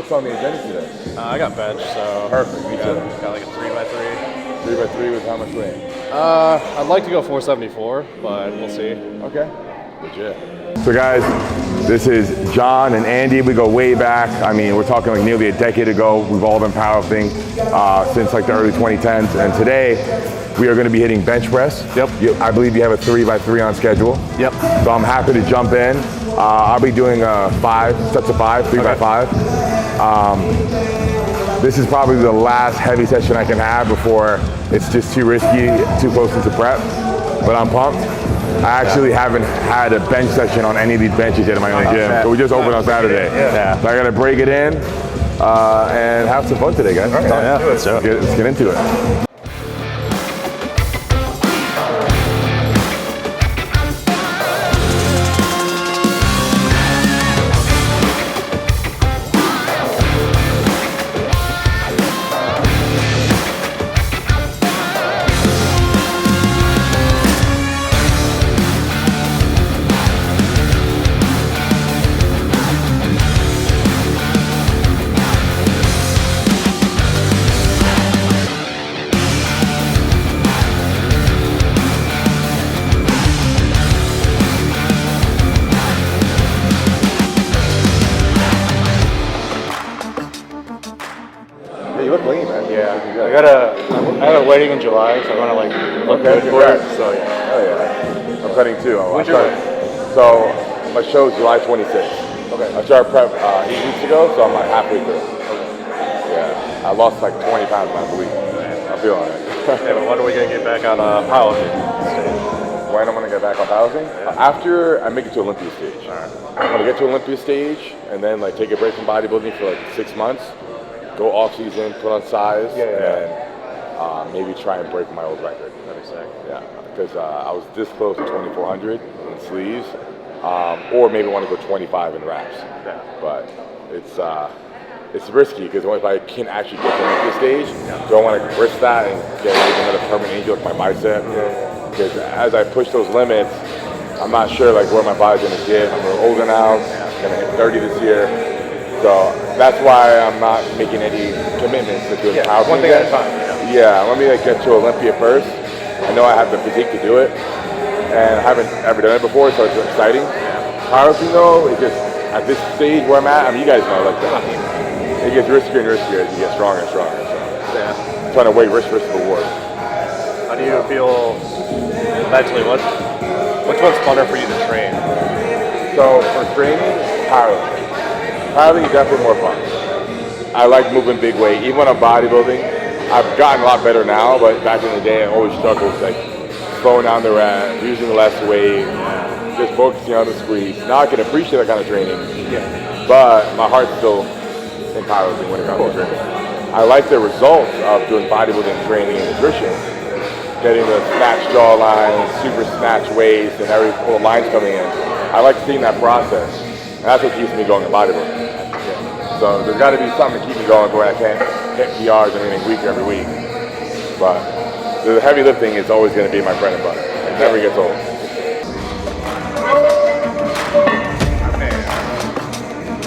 What's on the agenda today? I got bench, so Perfect, me too. Got like a 3x3. 3x3 with how much weight? I'd like to go 474, but we'll see. Okay. Legit. So guys, this is John and Andy. We go way back. I mean, we're talking like nearly a decade ago. We've all been powerlifting since like the early 2010s. And today, we are going to be hitting bench press. Yep. I believe you have a 3x3 on schedule. Yep. So I'm happy to jump in. I'll be doing 5 sets of 5, 3x5. This is probably the last heavy session I can have before it's just too risky, too close into prep. But I'm pumped. I actually haven't had a bench session on any of these benches yet in my own gym. So we just opened on Saturday. Yeah. So I got to break it in and have some fun today, guys. All right, let's get into it. You look lean, man. Yeah, I have a wedding in July, so I want to like look good for it. So yeah. Oh yeah. I'm cutting too. When's your wedding? So my show's July 26th. Okay. I started prep 8 weeks ago, so I'm like halfway through. Okay. Yeah. I lost like 20 pounds last week. I feel on it. Yeah, but when are we gonna get back on powerlifting stage? When I'm gonna get back on powerlifting? After I make it to Olympia stage. All right. I'm gonna get to Olympia stage and then like take a break from bodybuilding for like 6 months. Go off season, put on size, and maybe try and break my old record. That'd be sick. Yeah, because I was this close to 2,400 in sleeves, or maybe want to go 25 in wraps. Yeah. But it's risky because if I can actually get to Olympia stage, do I want to risk that and get another permanent injury like my bicep? Because as I push those limits, I'm not sure like where my body's gonna get. I'm a little older now. I'm gonna hit 30 this year. So that's why I'm not making any commitments to doing powerlifting. One thing at a time. Yeah, let me like get to Olympia first. I know I have the physique to do it, and I haven't ever done it before, so it's exciting. Powerlifting though, it just at this stage where I'm at, I mean, you guys know, like it gets riskier and riskier as you get stronger and stronger. So I'm trying to weigh risk versus reward. How do you feel mentally? Which one's funner for you to train? So for training, powerlifting. Powerlifting is definitely more fun. I like moving big weight. Even when I'm bodybuilding, I've gotten a lot better now, but back in the day, I always struggled with like slowing down the rep, using less weight, just focusing on the squeeze. Now I can appreciate that kind of training, but my heart's still in powerlifting when it comes to training. I like the results of doing bodybuilding training and nutrition, getting the snatch jawline, super snatch waist, and every all the lines coming in. I like seeing that process. And that's what keeps me going in bodybuilding. So there's got to be something to keep me going where I can't hit PRs and anything week every week. But the heavy lifting is always going to be my bread and butter. It never gets old.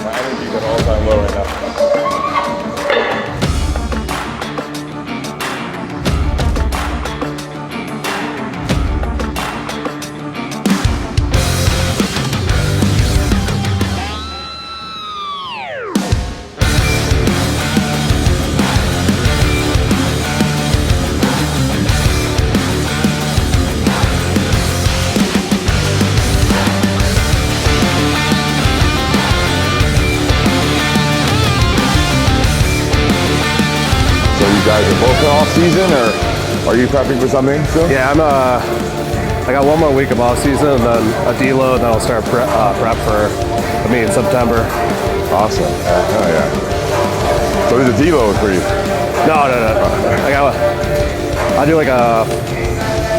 My energy's at an all-time low right now. Guys are both in off season, or are you prepping for something still? Yeah, I got 1 more week of off season and then a deload, and then I'll start prep for me in September. Awesome. Oh yeah. So there's a deload for you? No. I do like a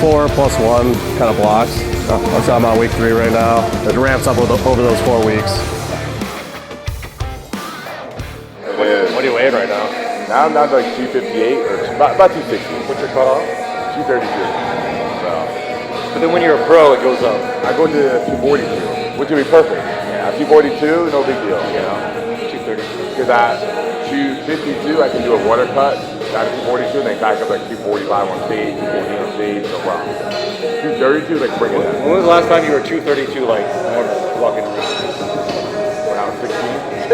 4+1 kind of blocks. So I'm on week 3 right now. It ramps up over those 4 weeks. What are you weighing right now? Now I'm down to like 258 or about 260. What's your cutoff? 232. So, but then when you're a pro, it goes up. I go to 242, which would be perfect. Yeah, 242, no big deal. Yeah, 230. Because at 252, I can do a water cut. At 242, then back up like 245 on stage, 214 on stage, no problem. 232, like bring it down. When was the last time you were 232, like normal walking around? When I was 16.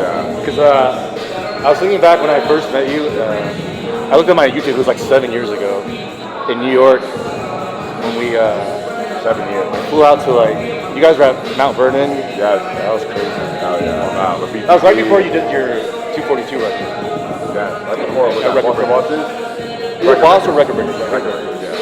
Yeah. Because I was thinking back when I first met you. I looked at my YouTube. It was like 7 years ago in New York when we 7 years. flew out to like. You guys were at Mount Vernon. Yes. That was crazy. Oh yeah. Wow. That was right before you did your 242 record. Yeah. Right before Yeah, was record that breaker. bosses? Your boss or record breaker? Record. Yeah.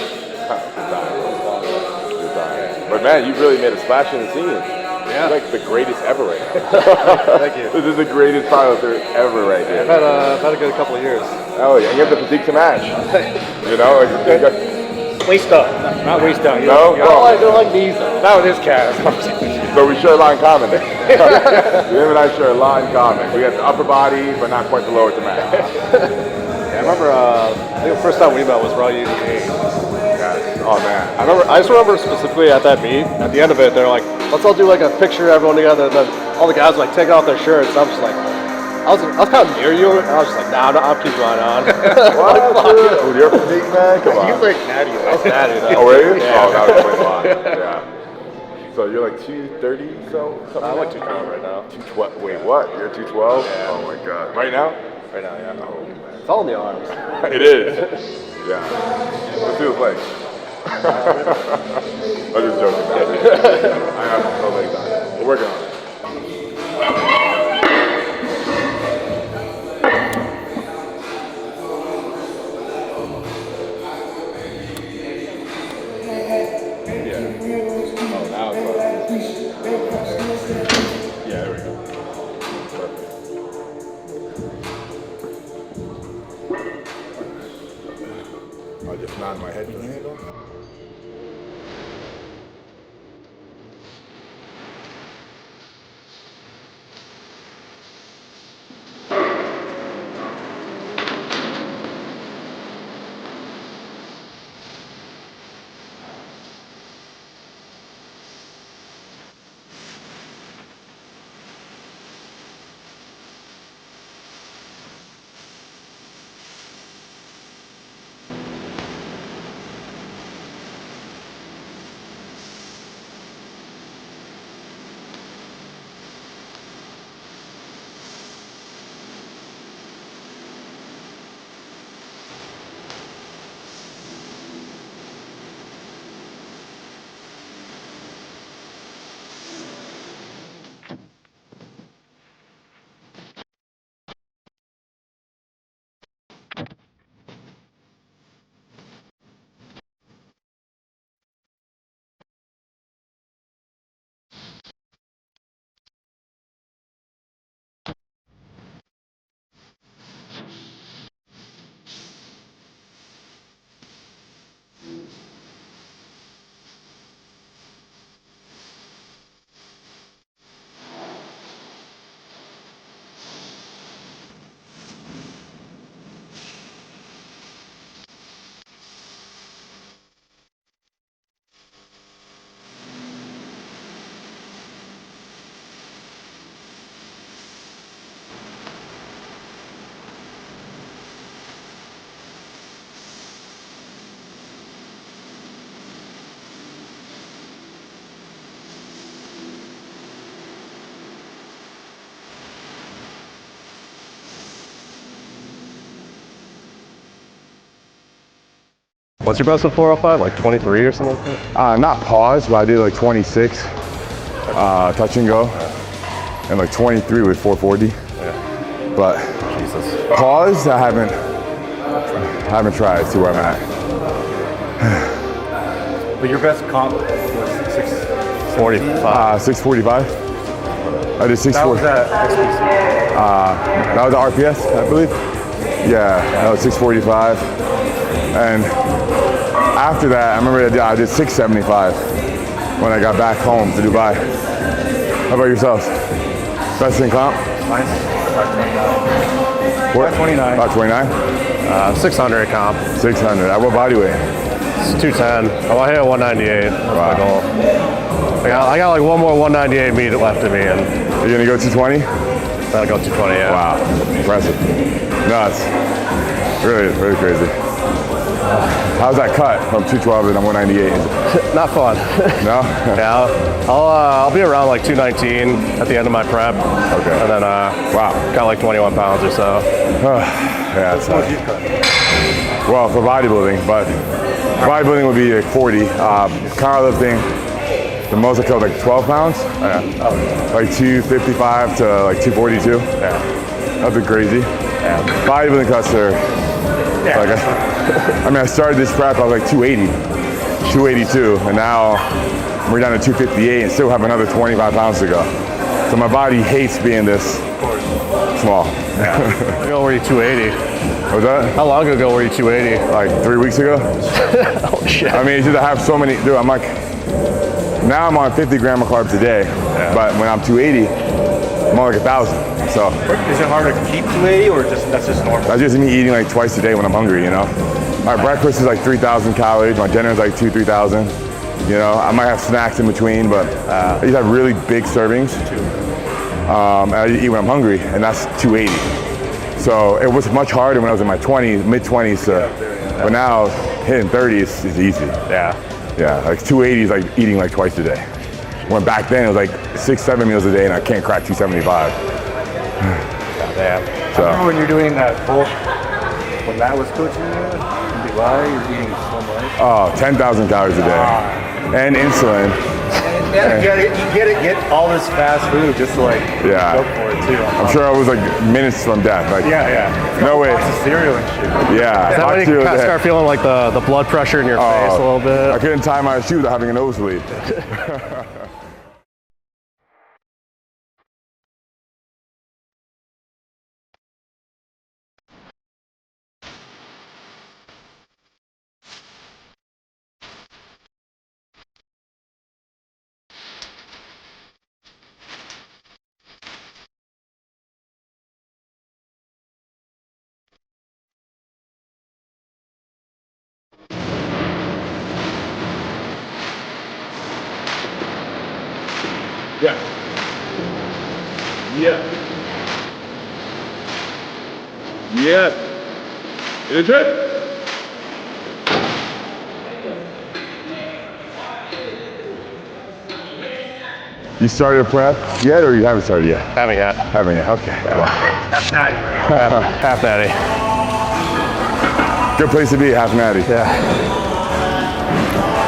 Good time. But man, you really made a splash in the scene. Yeah. You're like the greatest ever right now. Thank you. This is the greast powerlifter ever right here. I've had a good couple of years. Oh yeah, and you have the physique to match. You know, like you got, Waist up, not waist down. No? Oh. They're like these. Not with his calves. so we share a lot in common then. Him and I share a lot in common. We have the upper body, but not quite the lower to match. Yeah, I remember. I think the first time we met was probably '88. Yes. Oh man. I just remember specifically at that meet. At the end of it, they're like, "Let's all do like a picture, everyone together." And then all the guys were like taking off their shirts. And I'm just like, I was kind of near you, and I was just like, "Nah, I'll keep going on." What? Dude, your physique, man? Come on. You like natty. I was natty though. Oh, were you? Yeah. Oh, that was a lot. Yeah. So you're like 230, so something. I'm like 212 right now. 212. Wait, what? You're 212? Yeah. Oh my God. Right now? Right now, yeah. Oh man. It's all in the arms. It is. Yeah. Let's do his legs. I'm just joking. I have no legs on it. We're working on it. Yeah, there we go. Perfect. I'll just nod my head to the handle. What's your best with 405? Like 23 or something like that? Not pause, but I did like 26 touch and go, and like 23 with 440. Yeah. But Jesus. pause, I haven't tried to see where I'm at. But your best comp was 45. 645. I did 640. That was at XPC. That was the RPS, I believe. Yeah, that was 645. And after that, I remember I did 675 when I got back home to Dubai. How about yourselves? Best in comp? Mine's 529. 529? 600 comp. 600. At what body weight? It's 210. I want to hit 198. That's my goal. I got like one more 198 meet left in me. And Are you gonna go 220? Then I go 220, yeah. Wow, impressive. Nuts. Really, really crazy. How's that cut from 212 to 198? Not fun. No? Yeah, I'll be around like 219 at the end of my prep. Okay. And then, Wow. got like 21 pounds or so. Yeah, it's tough. Well, for bodybuilding, but bodybuilding would be like 40. Powerlifting, the most I cut was like 12 pounds. Yeah. Like 255 to like 242. Yeah. Nothing crazy. Yeah. Bodybuilding cuts are, like, I mean, I started this prep, I was like 280, 282, and now we're down to 258 and still have another 25 pounds to go. So my body hates being this small. How long ago were you 280? What's that? How long ago were you 280? Like 3 weeks ago? Oh shit. I mean, it's just I have so many, dude, I'm like, now I'm on 50 grams of carbs a day, but when I'm 280, I'm on like 1,000. So is it harder to keep 280 or that's just normal? that's just me eating like twice a day when I'm hungry, you know? My breakfast is like 3,000 calories, my dinner is like 3,000. You know, I might have snacks in between, but I just have really big servings. And I eat when I'm hungry, and that's 280. So it was much harder when I was in my 20s, mid-20s, but now hitting 30s is easy. Yeah. Yeah, like 280 is like eating like twice a day. When back then it was like 6-7 meals a day, and I can't crack 275. Damn. So. I remember when you're doing that bulk, when Matt was coaching you in Dubai, you're eating so much. Oh, 10,000 calories a day. And insulin. And you get all this fast food just to like go for it too. I'm sure I was like minutes from death. Like, Yeah. No way. Lots of cereal and shit. Yeah. Is that when you start feeling like the blood pressure in your face a little bit? I couldn't tie my shoe without having a nosebleed. Yeah. Is it? You started prep yet, or you haven't started yet? Haven't yet. Haven't yet. Okay. That's not Half natty. Good place to be, half natty. Yeah.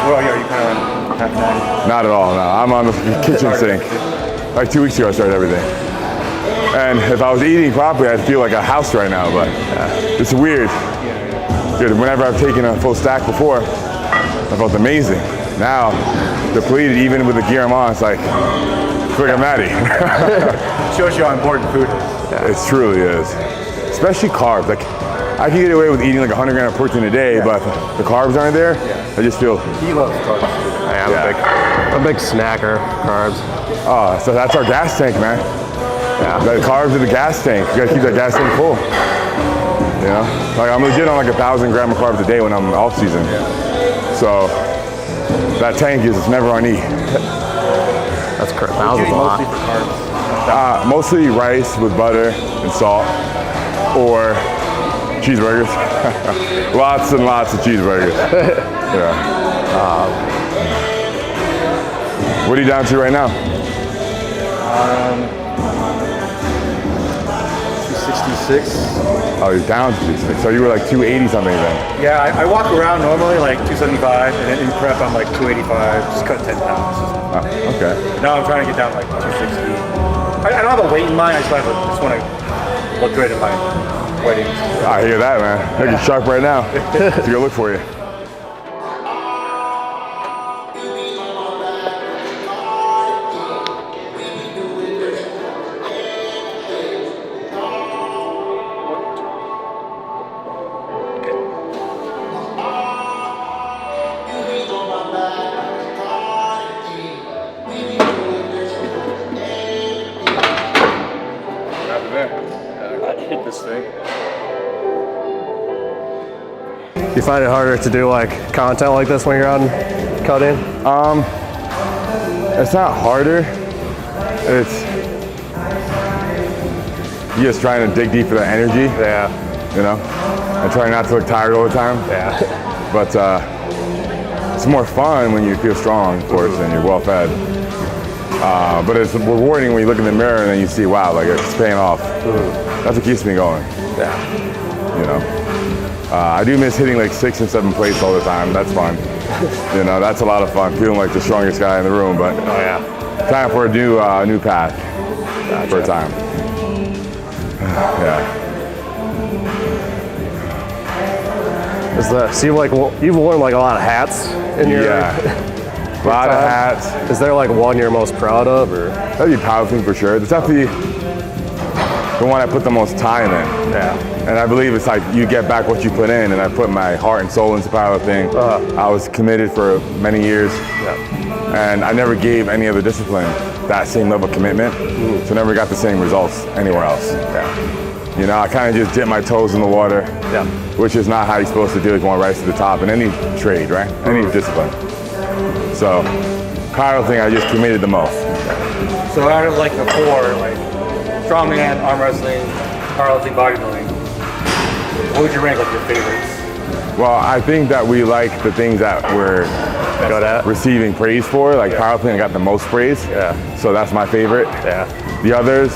Well, yeah, you kind of have that. Not at all. No, I'm on the kitchen sink. Like 2 weeks ago, I started everything. And if I was eating properly, I'd feel like a house right now. But it's weird. Dude, whenever I've taken a full stack before, I felt amazing. Now, depleted even with the gear I'm on, it's like, I feel like I'm natty. Shows you how important food is. It truly is. Especially carbs. Like, I can get away with eating like 100 grams of protein a day, but if the carbs aren't there, I just feel. He loves carbs. I'm a big snacker, carbs. Oh, so that's our gas tank, man. Yeah. The carbs are the gas tank. You gotta keep that gas tank full. You know? Like, I'm legit on like 1,000 grams of carbs a day when I'm off season. So that tank is never on E. That's correct. Thousands a lot. Mostly for carbs. Mostly rice with butter and salt, or cheeseburgers. Lots and lots of cheeseburgers. Yeah. What are you down to right now? 266. Oh, you're down to 260. So you were like 280 something then. Yeah, I walk around normally like 275, and then in prep I'm like 285. Just cut 10 pounds. Oh, okay. Now I'm trying to get down to like 260. I don't have a weight in mind. I just want to look good in my weddings. I hear that, man. Looking sharp right now. Let's go look for you. Hit this thing. You find it harder to do like content like this when you're on cutting? It's not harder. you're just trying to dig deep for that energy. Yeah. You know, and trying not to look tired all the time. Yeah. But it's more fun when you feel strong, of course, and you're well fed. But it's rewarding when you look in the mirror and then you see, wow, like it's paying off. That's what keeps me going. Yeah. You know, I do miss hitting like 6 and 7 plates all the time. That's fun. You know, that's a lot of fun, feeling like the strongest guy in the room. But Oh yeah. time for a new path for a time. Yeah. So you've worn like a lot of hats in your Yeah. A lot of hats. Is there like one you're most proud of, or? That'd be powerlifting for sure. It's definitely the one I put the most time in. Yeah. And I believe it's like you get back what you put in, and I put my heart and soul into powerlifting. I was committed for many years, and I never gave any other discipline that same level of commitment, so never got the same results anywhere else. You know, I kind of just dip my toes in the water, which is not how you're supposed to do it. You want to rise to the top in any trade, right? Any discipline. So, powerlifting, I just committed the most. So out of like the 4, like strongman, arm wrestling, powerlifting, bodybuilding, what would you rank like your favorites? Well, I think that we like the things that we're Good at? receiving praise for. Like powerlifting, I got the most praise. Yeah. So that's my favorite. Yeah. The others,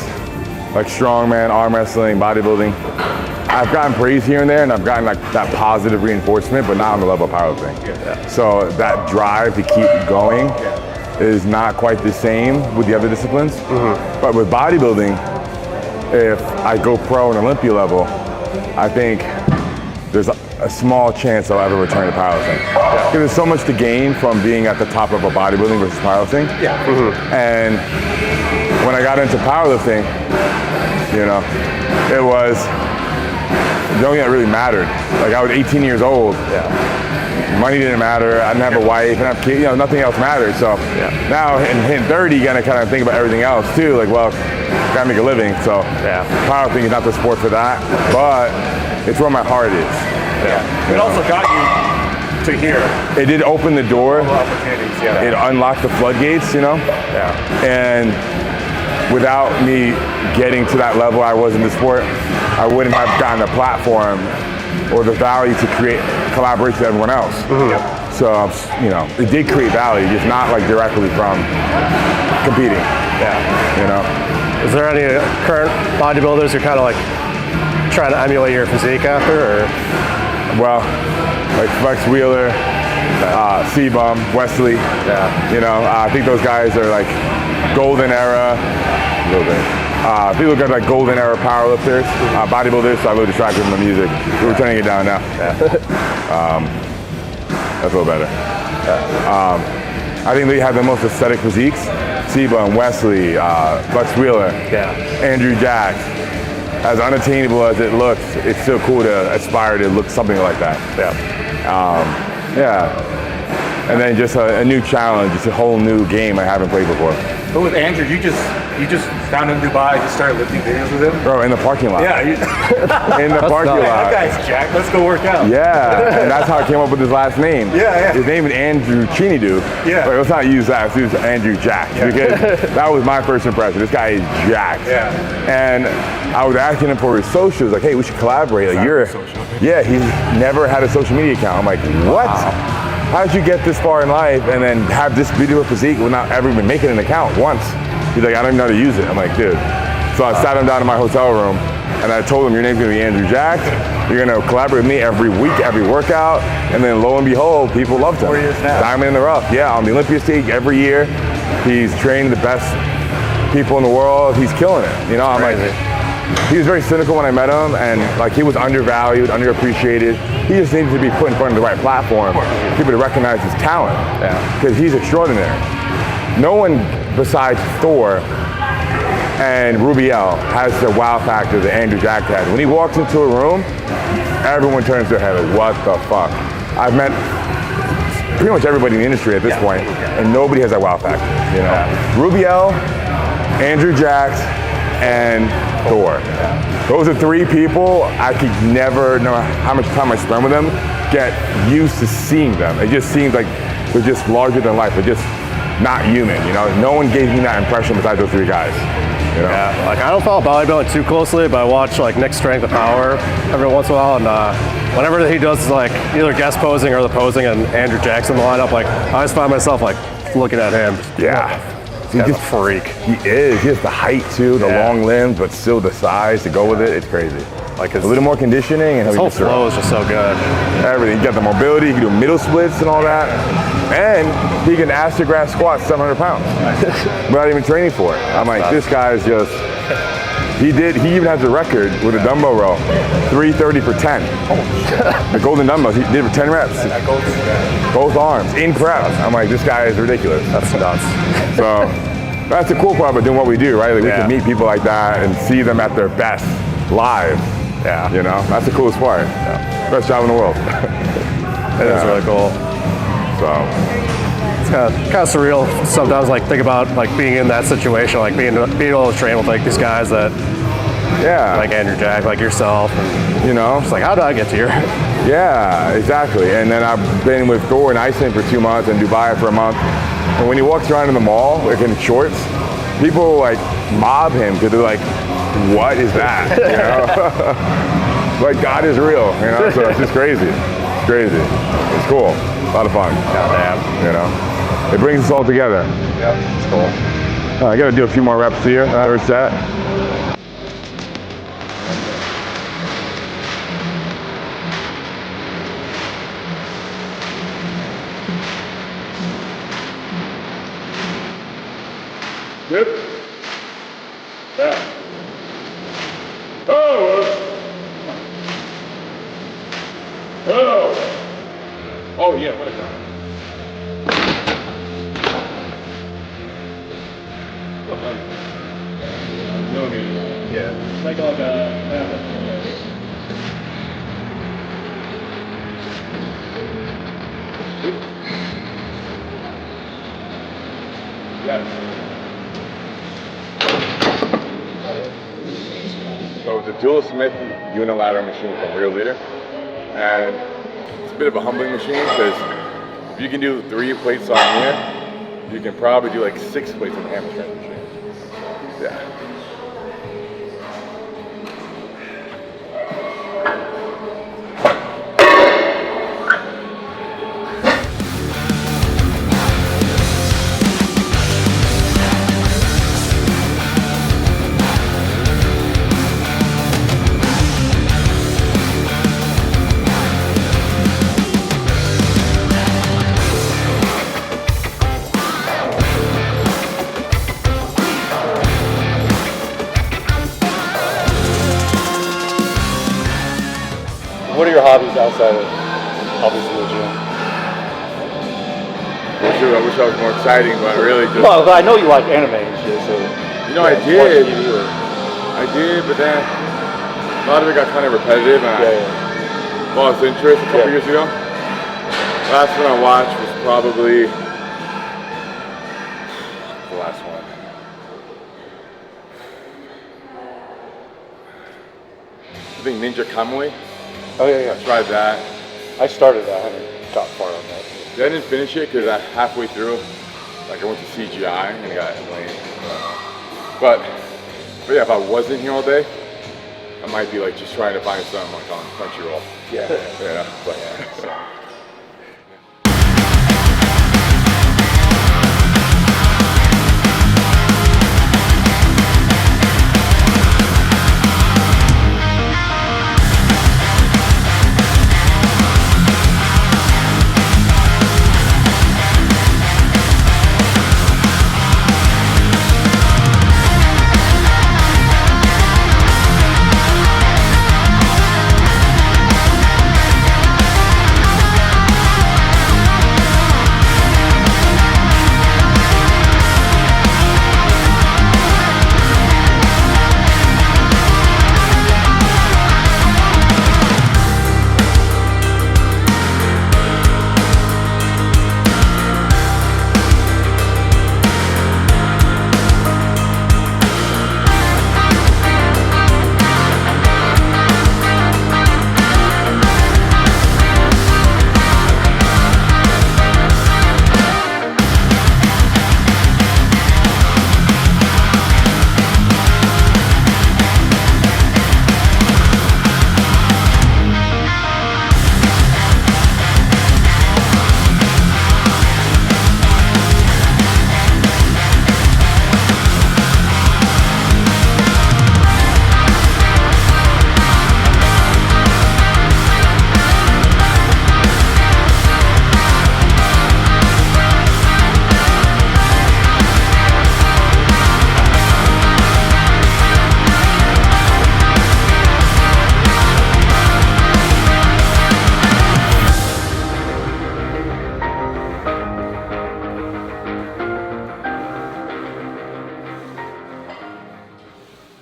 like strongman, arm wrestling, bodybuilding, I've gotten praise here and there, and I've gotten like that positive reinforcement, but not on the level of powerlifting. So that drive to keep going is not quite the same with the other disciplines. But with bodybuilding, if I go pro and Olympia level, I think there's a small chance I'll ever return to powerlifting. Because there's so much to gain from being at the top level of bodybuilding versus powerlifting. And when I got into powerlifting, you know, it was the only thing that really mattered. Like I was 18 years old. Money didn't matter. I didn't have a wife, I didn't have kids. You know, nothing else mattered. So now in 30, you gotta kind of think about everything else too. Like, well, gotta make a living. So powerlifting is not the sport for that, but it's where my heart is. It also got you to here. It did open the door. Opportunities, It unlocked the floodgates, you know? And without me getting to that level I was in the sport, I wouldn't have gotten the platform or the value to create collaboration with everyone else. So, you know, it did create value, just not like directly from competing. You know? Is there any current bodybuilders who kind of like trying to emulate your physique after, or? Well, like Flex Wheeler, C-Bum, Wesley. You know, I think those guys are like golden era. People got like golden era powerlifters, bodybuilders. So I really distracted from the music. We're turning it down now. That's a little better. I think they have the most aesthetic physiques. C-Bum, Wesley, Flex Wheeler, Andrew Jack. As unattainable as it looks, it's still cool to aspire to look something like that. And then just a new challenge, just a whole new game I haven't played before. But with Andrew, you just found him in Dubai, just started lifting videos with him? Bro, in the parking lot. Yeah. In the parking lot. That guy's jacked, let's go work out. Yeah, and that's how I came up with his last name. Yeah. His name is Andrew Chinidu. But let's not use that, let's use Andrew Jack. Because that was my first impression. This guy is jacked. And I was asking him for his socials, like, hey, we should collaborate. Like, he's never had a social media account. I'm like, what? How did you get this far in life and then have this beautiful physique without ever even making an account once? He's like, I don't even know how to use it. I'm like, dude. So I sat him down in my hotel room and I told him, your name's gonna be Andrew Jack. You're gonna collaborate with me every week, every workout. And then lo and behold, people loved him. 4 years now. Diamond in the rough. Yeah, on the Olympia stage every year. He's training the best people in the world. He's killing it. You know, I'm like, he was very cynical when I met him, and like he was undervalued, underappreciated. He just needed to be put in front of the right platform for people to recognize his talent, because he's extraordinary. No one besides Thor and Rubiel has the wow factor that Andrew Jack had. When he walks into a room, everyone turns their head like, what the fuck? I've met pretty much everybody in the industry at this point, and nobody has that wow factor. You know, Rubiel, Andrew Jack, and Thor. Those are 3 people I could never, know how much time I spend with them, get used to seeing them. It just seems like they're just larger than life. They're just not human, you know? No one gave me that impression besides those 3 guys. You know? Yeah, like I don't follow bodybuilding too closely, but I watch like Nick's Strength and Power every once in a while, and whenever he does like either guest posing or the posing and Andrew Jackson in the lineup, like I always find myself like looking at him. Yeah. He's a freak. He is. He has the height too, the long limbs, but still the size to go with it. It's crazy. Like A little more conditioning and his he'll whole just throw flow is just so good. everything. He got the mobility. He can do middle splits and all that, and he can ass-to-grass squat 700 pounds without even training for it. I'm like, this guy's just. He even has a record with a dumbbell row, 330 for 10. The golden dumbbells, he did for 10 reps. Both arms, in prep. I'm like, this guy is ridiculous. That's nuts. So that's the cool part about doing what we do, right? Like we can meet people like that and see them at their best live. Yeah. You know, that's the coolest part. Yeah. Best job in the world. It is really cool. So It's kind of surreal sometimes, like think about like being in that situation, like being able to train with like these guys that, like Andrew Jack, like yourself, and you know, it's like, how did I get here? Yeah, exactly. And then I've been with Thor in Iceland for 2 months and Dubai for a month. And when he walks around in the mall, like in shorts, people like mob him because they're like, what is that? You know? Like God is real, you know? So it's just crazy. It's crazy. It's cool. A lot of fun. Goddamn. You know? It brings us all together. Yeah, it's cool. I gotta do a few more reps here. We're set. Good. Yeah. Oh. Oh. Oh yeah. What is that? Yeah. It's like a. Yes. So it's a dual Smith unilateral machine from Real Leader, and it's a bit of a humbling machine because if you can do 3 plates on here, you can probably do like 6 plates on the hammer strength machine. Yeah. What are your hobbies outside of obviously the gym? I wish I was more exciting, but really just. Well, I know you like anime and shit, so. You know, I did. I did, but then a lot of it got kind of repetitive, and I lost interest a couple years ago. Last one I watched was probably the last one. I think Ninja Kamui. Oh yeah. I tried that. I started that. I haven't got far on that. I didn't finish it because I halfway through, like I went to CGI and got lame. But yeah, if I wasn't here all day, I might be like just trying to find something like on Crunchyroll. Yeah. Yeah. But, So.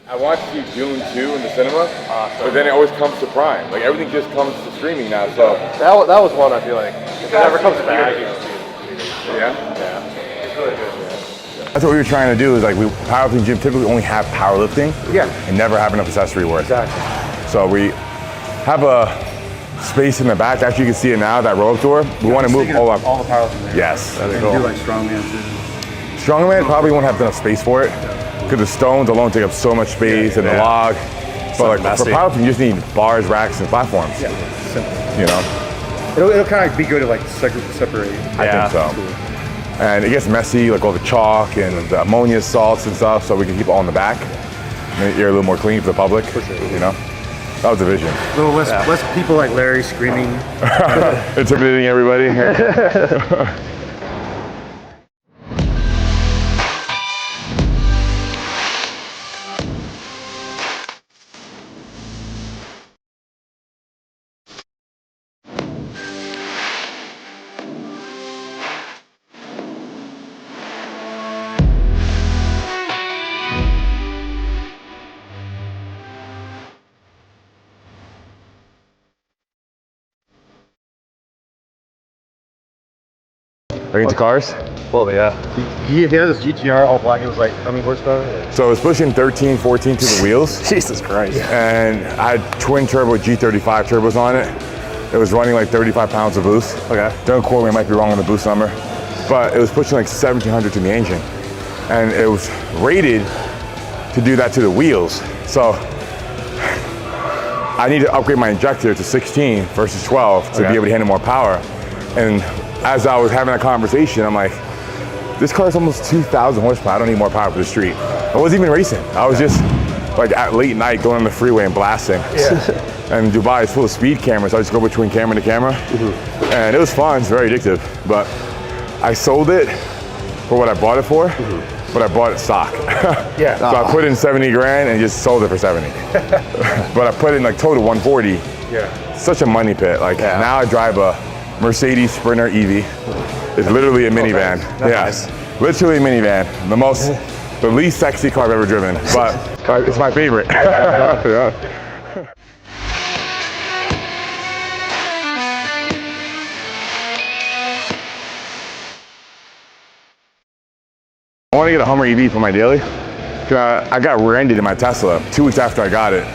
I watched you June 2 in the cinema, but then it always comes to Prime. Like everything just comes to streaming now. So that was one I feel like if it ever comes back. yeah. It's really good. That's what we were trying to do. Is like powerlifting gym typically only have powerlifting, and never have enough accessory work. Exactly. So we have a space in the back. Actually, you can see it now. That roll-up door. We want to move all up. All the powerlifting there. Yes. And do like strongman too. Strongman probably won't have enough space for it because the stones alone take up so much space and the log. But like for powerlifting, you just need bars, racks, and platforms. Yeah. Simple. You know. It'll kind of be good to like separate. I think so. And it gets messy, like all the chalk and the ammonia salts and stuff, so we can keep it all in the back. Make it a little more clean for the public. For sure. You know. That was the vision. A little less people like Larry screaming. Intimidating everybody. Are you into cars? Well, yeah. He had this GTR all black. It was like, how many horsepower? So it was pushing 13, 14 to the wheels. Jesus Christ. And I had twin turbo G35 turbos on it. It was running like 35 pounds of boost. Okay. Don't quote me, I might be wrong on the boost number. But it was pushing like 1700 to the engine. And it was rated to do that to the wheels. So I need to upgrade my injector to 16 versus 12 to be able to handle more power. And as I was having that conversation, I'm like, this car is almost 2,000 horsepower. I don't need more power for the street. I wasn't even racing. I was just like at late night going on the freeway and blasting. And Dubai is full of speed cameras. So I just go between camera to camera. And it was fun, it's very addictive. But I sold it for what I bought it for, but I bought it stock. So I put in 70 grand and just sold it for 70. But I put in like total 140. Such a money pit. Like now I drive a Mercedes Sprinter EV. It's literally a minivan. Nice. Literally a minivan. The least sexy car I've ever driven, but it's my favorite. I want to get a Hummer EV for my daily. I got rear-ended in my Tesla 2 weeks after I got it.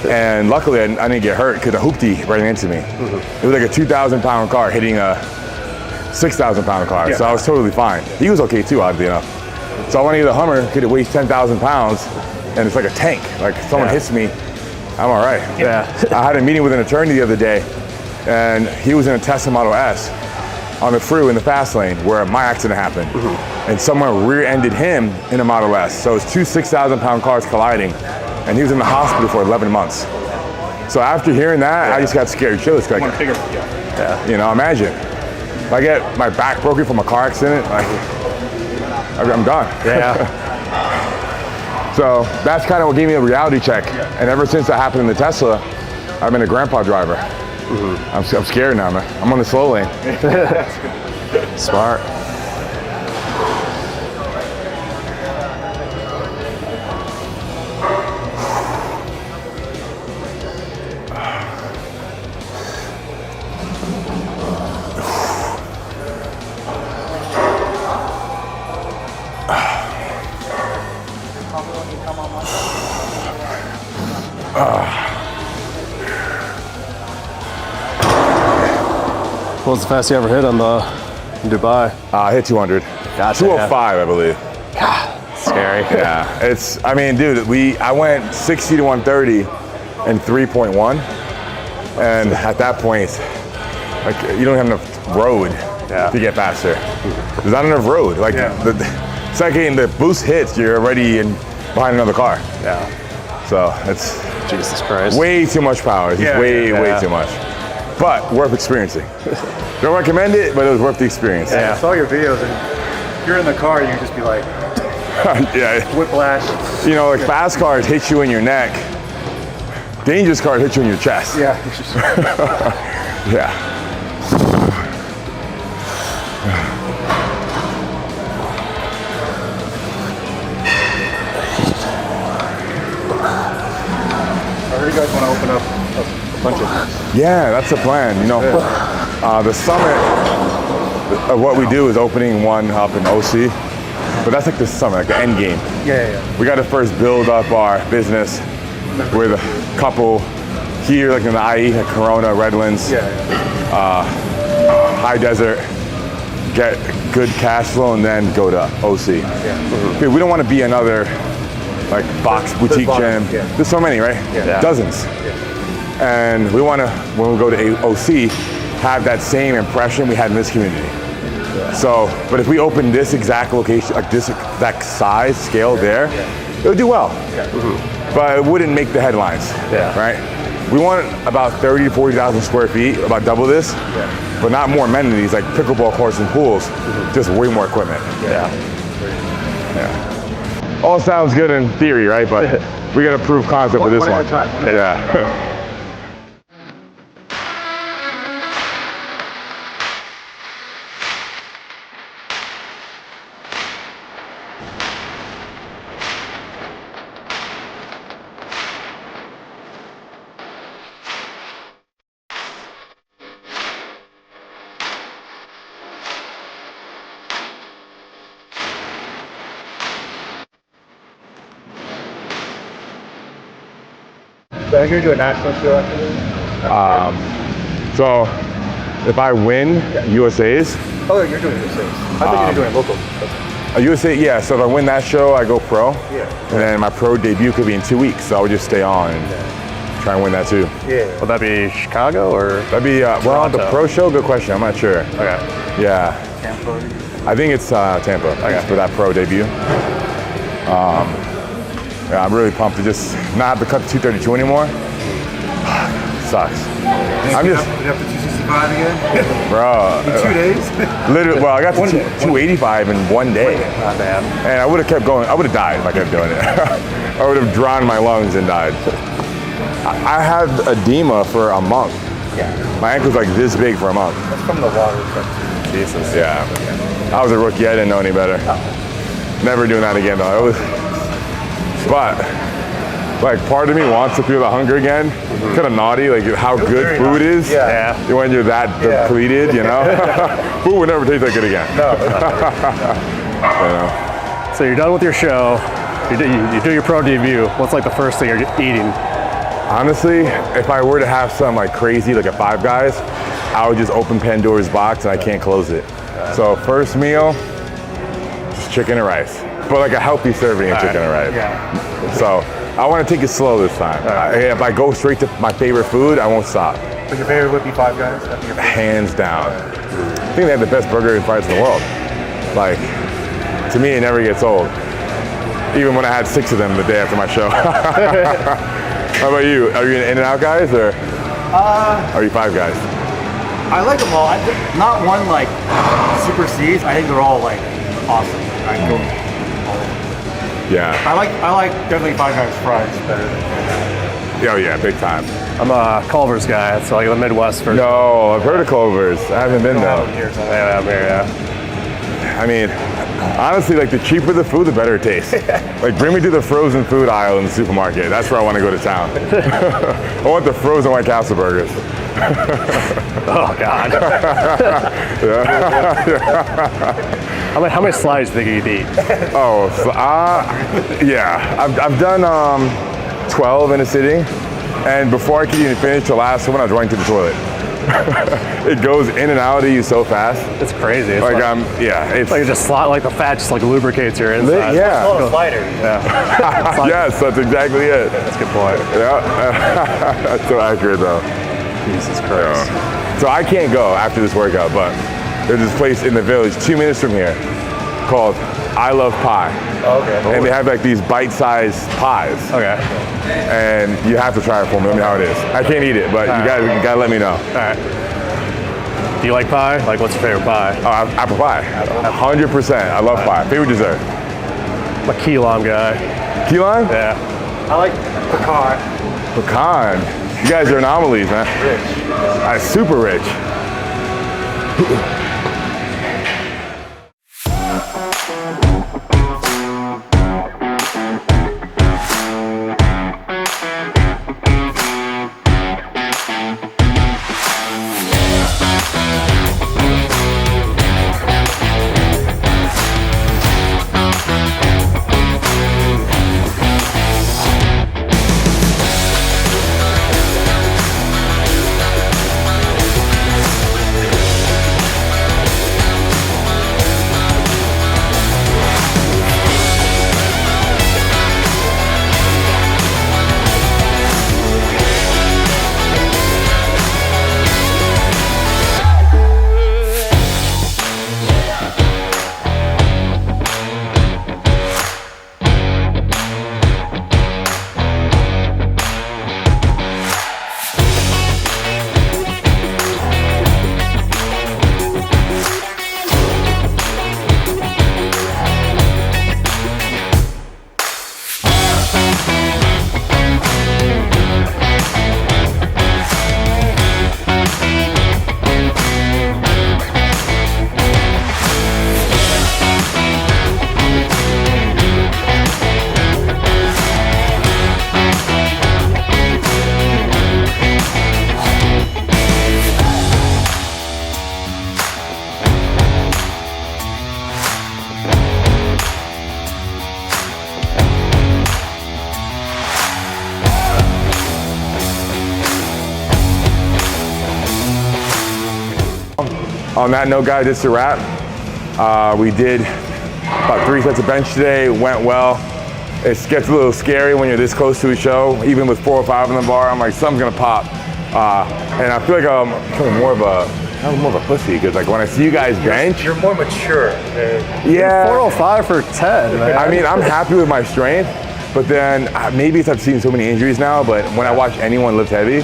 And luckily I didn't get hurt because a hoopty ran into me. It was like a 2,000 pound car hitting a 6,000 pound car. So I was totally fine. He was okay too, oddly enough. So I want to get a Hummer because it weighs 10,000 pounds and it's like a tank. Like if someone hits me, I'm all right. I had a meeting with an attorney the other day and he was in a Tesla Model S on the freeway in the fast lane where my accident happened. And someone rear-ended him in a Model S. So it's two 6,000 pound cars colliding. And he was in the hospital for 11 months. So after hearing that, I just got scared shitless. Like, you know, imagine. If I get my back broken from a car accident, like, I'm done. So that's kind of what gave me a reality check. And ever since that happened in the Tesla, I've been a grandpa driver. I'm scared now, man. I'm on the slow lane. Smart. What was the fastest you ever hit on the Dubai? I hit 200. Gotcha, 205, I believe. Scary. Yeah, I mean, dude, I went 60 to 130 in 3.1. And at that point, like, you don't have enough road to get faster. There's not enough road. Like, the second the boost hits, you're already behind another car. So it's Jesus Christ. way too much power. It's way too much. But worth experiencing. Don't recommend it, but it was worth the experience. I saw your videos, and if you're in the car, you can just be like, whiplash. You know, like fast cars hit you in your neck. Dangerous cars hit you in your chest. bunch of. Yeah, that's the plan. You know, the summit of what we do is opening one up in OC, but that's like the summit, like the end game. Yeah. We got to first build up our business with a couple here, like in the IE, like Corona, Redlands, High Desert, get good cash flow, and then go to OC. Dude, we don't want to be another like box boutique gym. There's so many, right? Dozens. And we want to, when we go to OC, have that same impression we had in this community. So, but if we open this exact location, like this exact size, scale there, it would do well. But it wouldn't make the headlines, right? We want about 30 to 40,000 square feet, about double this, but not more amenities like pickleball courts and pools, just way more equipment. All sounds good in theory, right? But we got to prove concept with this one. Yeah. So are you gonna do a national show after this? So if I win USA's, Oh, you're doing USA's. I thought you were doing local. USA, yeah. So if I win that show, I go pro. And then my pro debut could be in 2 weeks, so I would just stay on and try and win that too. Would that be Chicago or? That'd be well, the pro show. Good question. I'm not sure. Okay. Yeah. Tampa. I think it's Tampa for that pro debut. Yeah, I'm really pumped to just not have to cut to 232 anymore. Sucks. I'm just. Get up to 265 again? Bro. In 2 days? Literally, well, I got to 285 in 1 day. Not bad. And I would have kept going. I would have died if I kept doing it. I would have drowned my lungs and died. I had edema for a month. My ankle's like this big for a month. That's from the water. Jesus. Yeah. I was a rookie. I didn't know any better. Never doing that again though. It was, but like part of me wants to feel the hunger again. Kind of naughty, like how good food is. When you're that depleted, you know. Food would never taste that good again. You know? So you're done with your show. You do your pro debut. What's like the first thing you're eating? Honestly, if I were to have some like crazy, like a Five Guys, I would just open Pandora's box and I can't close it. So first meal, just chicken and rice, but like a healthy serving of chicken and rice. So I want to take it slow this time. If I go straight to my favorite food, I won't stop. But your favorite would be Five Guys? Hands down. I think they have the best burger and fries in the world. Like, to me, it never gets old. Even when I had 6 of them the day after my show. How about you? Are you an In-N-Out guys or are you Five Guys? I like them all. Not one like supersedes. I think they're all like awesome. I go Yeah. I like definitely Five Guys fries better than Oh yeah, big time. I'm a Culver's guy. It's like the Midwest version. No, I've heard of Culver's. I haven't been though. Yeah, I'm here, I mean, honestly, like the cheaper the food, the better it tastes. Like bring me to the frozen food aisle in the supermarket. That's where I want to go to town. I want the frozen White Castle burgers. Oh God. How many slides do you think you'd eat? Oh, yeah. I've done 12 in a sitting, and before I could even finish the last one, I was running to the toilet. It goes in and out of you so fast. It's crazy. It's Like it's like it just like the fat just like lubricates your inside. Yeah. It's a slider. Yes, that's exactly it. That's a good point. Yeah. That's so accurate though. Jesus Christ. So I can't go after this workout, but there's this place in the village 2 minutes from here called I Love Pie. Okay. And they have like these bite-sized pies. Okay. And you have to try it for me. Let me know how it is. I can't eat it, but you gotta let me know. All right. Do you like pie? Like, what's your favorite pie? Apple pie. 100%. I love pie. Favorite dessert? I'm a key lime guy. Key lime? Yeah. I like pecan. Pecan. You guys are anomalies, man. Rich. Super rich. On that note, guys, it's a wrap. We did about 3 sets of bench today. Went well. It gets a little scary when you're this close to a show. Even with 4 or 5 on the bar, I'm like, something's gonna pop. And I feel like I'm becoming more of a pussy, because like when I see you guys bench, You're more mature. yeah. 405 for 10, man. I mean, I'm happy with my strength, but then maybe it's I've seen so many injuries now, but when I watch anyone lift heavy,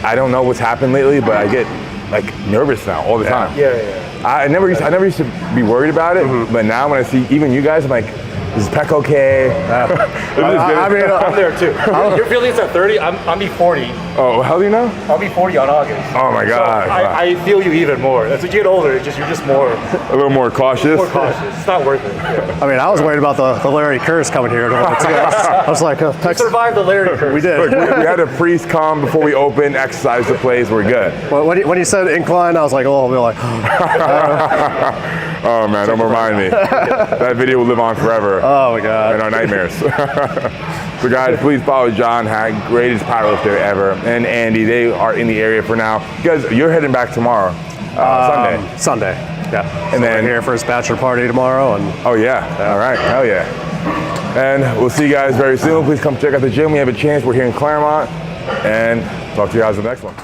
I don't know what's happened lately, but I get like nervous now all the time. Yeah. I never used to be worried about it, but now when I see even you guys, I'm like, is Peck okay? I mean, I'm there too. Your feelings at 30, I'm be 40. Oh, how do you know? I'll be 40 on August. Oh my God. So I feel you even more. As you get older, you're just more A little more cautious. cautious. It's not worth it. Yeah. I mean, I was worried about the Larry Curse coming here. I was like, Survive the Larry curse. we did. Look, we had a priest come before we opened, exercise the place, we're good. When he said incline, I was like, oh, I'll be like, Oh man, don't remind me. That video will live on forever. oh my God. In our nightmares. So guys, please follow John Hack, greatest powerlifter ever, and Andy. They are in the area for now. You guys, you're heading back tomorrow, Sunday. Sunday, yeah. And then we're here for his bachelor party tomorrow, and oh yeah, all right, hell yeah. And we'll see you guys very soon. Please come check out the gym. We have a chance. We're here in Claremont, and talk to you guys in the next one.